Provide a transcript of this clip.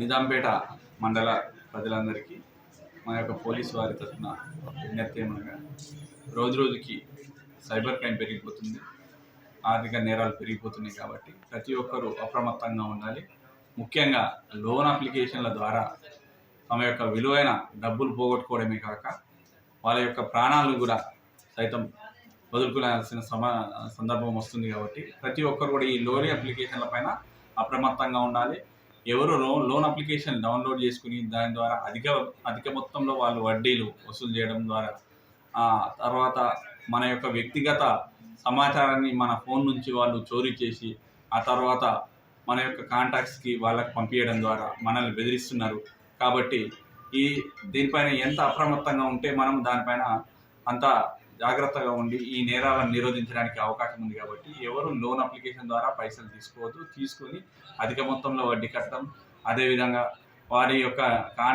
నిజాంపేట మండల ప్రజలందరికీ మా యొక్క పోలీసు వారి తరఫున విజ్ఞప్తి ఏమనగా రోజుకి సైబర్ క్రైమ్ పెరిగిపోతుంది, ఆర్థిక నేరాలు పెరిగిపోతున్నాయి. కాబట్టి ప్రతి ఒక్కరూ అప్రమత్తంగా ఉండాలి. ముఖ్యంగా లోన్ అప్లికేషన్ల ద్వారా తమ యొక్క విలువైన డబ్బులు పోగొట్టుకోవడమే కాక వాళ్ళ యొక్క ప్రాణాలను కూడా సైతం వదులుకోవాల్సిన సందర్భం వస్తుంది. కాబట్టి ప్రతి ఒక్కరు కూడా ఈ లోన్ అప్లికేషన్ల పైన అప్రమత్తంగా ఉండాలి. ఎవరు లోన్ అప్లికేషన్ డౌన్లోడ్ చేసుకుని దాని ద్వారా అధిక మొత్తంలో వాళ్ళు వడ్డీలు వసూలు చేయడం ద్వారా తర్వాత మన యొక్క వ్యక్తిగత సమాచారాన్ని మన ఫోన్ నుంచి వాళ్ళు చోరీ చేసి ఆ తర్వాత మన యొక్క కాంటాక్ట్స్కి వాళ్ళకి పంపించడం ద్వారా మనల్ని బెదిరిస్తున్నారు. కాబట్టి దీనిపైన ఎంత అప్రమత్తంగా ఉంటే మనం దానిపైన అంత జాగ్రత్తగా ఉండి ఈ నేరాలను నిరోధించడానికి అవకాశం ఉంది. కాబట్టి ఎవరు లోన్ అప్లికేషన్ ద్వారా పైసలు తీసుకోవద్దు. తీసుకొని అధిక మొత్తంలో వడ్డీ కట్టడం, అదేవిధంగా వారి యొక్క కాంటాక్ట్